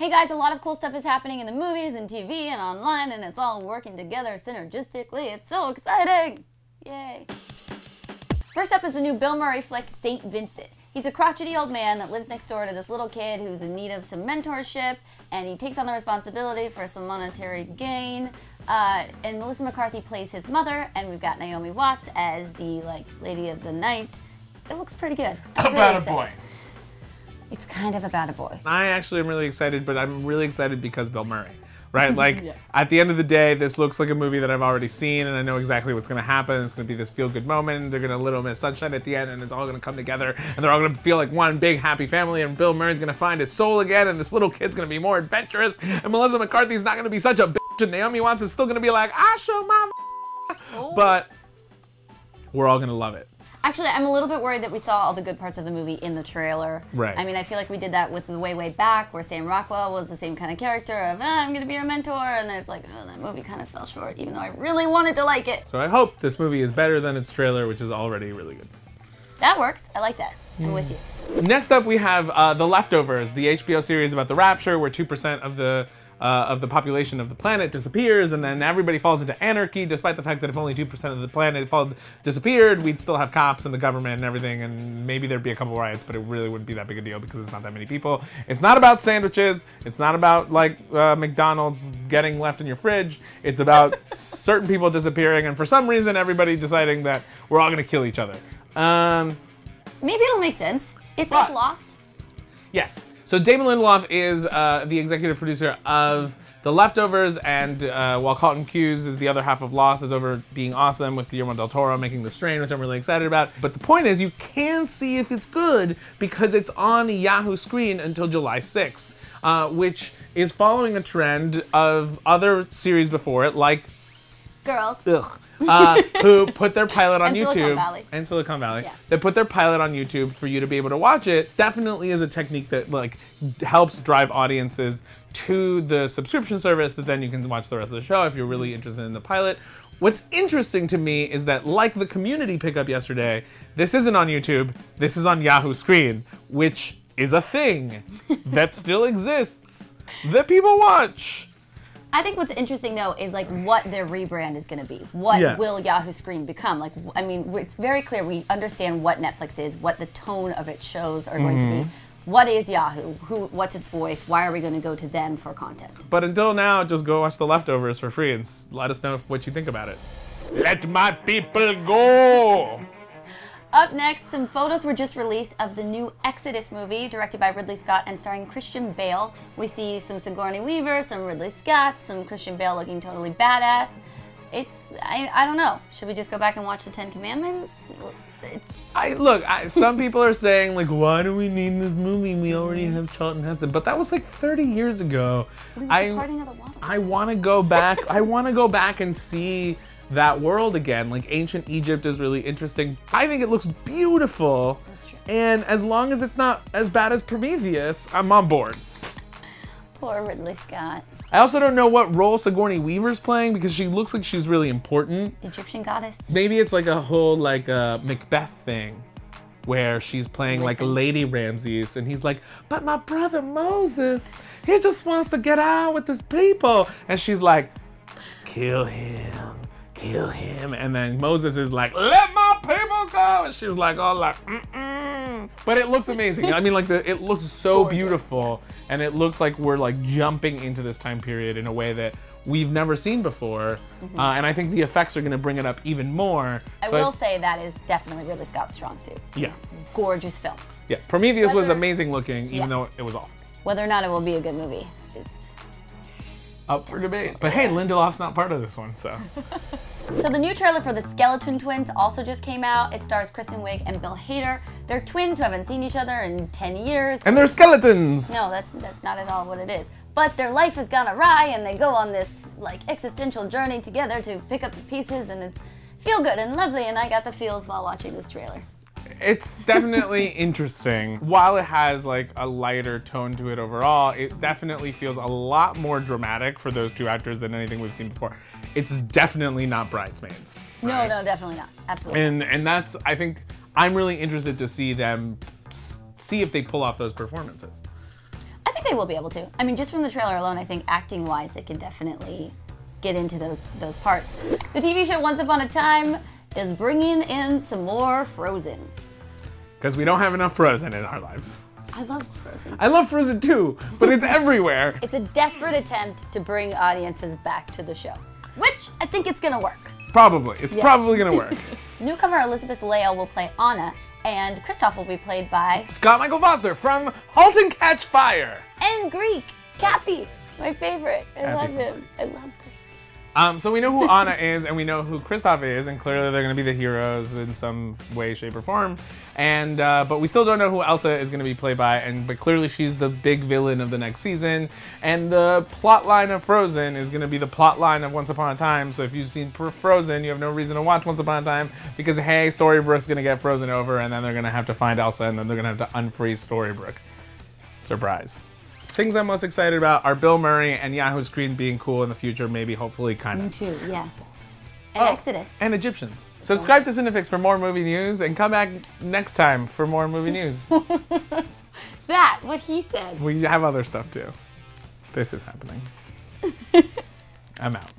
Hey guys, a lot of cool stuff is happening in the movies and TV and online, and it's all working together synergistically. It's so exciting! Yay! First up is the new Bill Murray flick, St. Vincent. He's a crotchety old man that lives next door to this little kid who's in need of some mentorship, and he takes on the responsibility for some monetary gain. And Melissa McCarthy plays his mother, and we've got Naomi Watts as the lady of the night. It looks pretty good. About a boy. It's kind of about a boy. I actually am really excited, but I'm really excited because Bill Murray, right? Like, yeah. At the end of the day, this looks like a movie that I've already seen, and I know exactly what's gonna happen. It's gonna be this feel-good moment. They're gonna Little Miss Sunshine at the end, and it's all gonna come together, and they're all gonna feel like one big happy family, and Bill Murray's gonna find his soul again, and this little kid's gonna be more adventurous, and Melissa McCarthy's not gonna be such a bitch, and Naomi Watts is still gonna be like, I show my but we're all gonna love it. Actually, I'm a little bit worried that we saw all the good parts of the movie in the trailer. Right. I mean, I feel like we did that with the Way Back, where Sam Rockwell was the same kind of character of, I'm going to be your mentor, and then it's like, oh, that movie kind of fell short, even though I really wanted to like it. So I hope this movie is better than its trailer, which is already really good. That works. I like that. I'm with you. Next up, we have The Leftovers, the HBO series about the rapture, where 2% of the population of the planet disappears, and then everybody falls into anarchy, despite the fact that if only 2% of the planet disappeared, we'd still have cops and the government and everything, and maybe there'd be a couple riots, but it really wouldn't be that big a deal because it's not that many people. It's not about sandwiches. It's not about, like, McDonald's getting left in your fridge. It's about certain people disappearing, and for some reason, everybody deciding that we're all gonna kill each other. Maybe it'll make sense. It's like Lost. Yes. So Damon Lindelof is the executive producer of The Leftovers, and while Carlton Cuse is the other half of Lost, is over being awesome with Guillermo del Toro making The Strain, which I'm really excited about. But the point is, you can see if it's good because it's on Yahoo Screen until July 6th, which is following a trend of other series before it, like Girls. Who put their pilot on YouTube. Silicon Valley. And Silicon Valley. Yeah. They put their pilot on YouTube for you to be able to watch it. Definitely is a technique that helps drive audiences to the subscription service that then you can watch the rest of the show if you're really interested in the pilot. What's interesting to me is that, like the Community pickup yesterday, this isn't on YouTube, this is on Yahoo Screen, which is a thing that still exists that people watch. I think what's interesting, though, is what their rebrand is going to be. What will Yahoo Screen become? I mean, it's very clear. We understand what Netflix is, what the tone of its shows are going to be. What is Yahoo? What's its voice? Why are we going to go to them for content? But until now, just go watch The Leftovers for free and let us know what you think about it. Let my people go! Up next, some photos were just released of the new Exodus movie, directed by Ridley Scott and starring Christian Bale. We see some Sigourney Weaver, some Ridley Scott, some Christian Bale looking totally badass. I don't know. Should we just go back and watch the Ten Commandments? Some people are saying, why do we need this movie? We already have Charlton Heston. But that was 30 years ago. Parting of the Waters. I want to go back. I want to go back and see that world again. Ancient Egypt is really interesting. I think it looks beautiful. That's true. And as long as it's not as bad as Prometheus, I'm on board. Poor Ridley Scott. I also don't know what role Sigourney Weaver's playing because she looks like she's really important. Egyptian goddess. Maybe it's a whole Macbeth thing where she's playing Lady Ramses, and he's like, but my brother Moses, he just wants to get out with his people. And she's like, kill him. Kill him. And then Moses is like, let my people go. And she's But it looks amazing. I mean, it looks so beautiful, and it looks like we're jumping into this time period in a way that we've never seen before. And I think the effects are going to bring it up even more. I will say that is definitely Ridley Scott's strong suit. Yeah. Gorgeous films. Yeah. Prometheus was amazing looking, even though it was awful. Whether or not it will be a good movie is up for debate. But hey, Lindelof's not part of this one, so. So the new trailer for The Skeleton Twins also just came out. It stars Kristen Wiig and Bill Hader. They're twins who haven't seen each other in 10 years. And they're skeletons! No, that's not at all what it is. But their life has gone awry, and they go on this existential journey together to pick up the pieces, and it's feel good and lovely, and I got the feels while watching this trailer. It's definitely interesting. While it has a lighter tone to it overall, it definitely feels a lot more dramatic for those two actors than anything we've seen before. It's definitely not Bridesmaids. Right? No, definitely not. Absolutely. And that's, I think, I'm really interested to see them, see if they pull off those performances. I think think they will be able to. I mean, just from the trailer alone, I think acting-wise, they can definitely get into those parts. The TV show Once Upon a Time is bringing in some more Frozen. Because we don't have enough Frozen in our lives. I love Frozen. I love Frozen too, but it's everywhere. It's a desperate attempt to bring audiences back to the show, which I think it's gonna work. Probably. It's probably gonna work. Newcomer Elizabeth Leia will play Anna, and Kristoff will be played by Scott Michael Foster from *Halt and Catch Fire*. And Greek, Cappy, my favorite. I love him. I love Greek. So we know who Anna is, and we know who Kristoff is, and clearly they're going to be the heroes in some way, shape, or form. And but we still don't know who Elsa is going to be played by, but clearly she's the big villain of the next season. And the plot line of Frozen is going to be the plot line of Once Upon a Time. So if you've seen Frozen, you have no reason to watch Once Upon a Time, because hey, Storybrooke's going to get frozen over, and then they're going to have to find Elsa, and then they're going to have to unfreeze Storybrooke. Surprise. Things I'm most excited about are Bill Murray and Yahoo Screen being cool in the future, maybe, hopefully, kind of. Me too, yeah. And Exodus. And Egyptians. Subscribe to CineFix for more movie news, and come back next time for more movie news. What he said. We have other stuff too. This is happening. I'm out.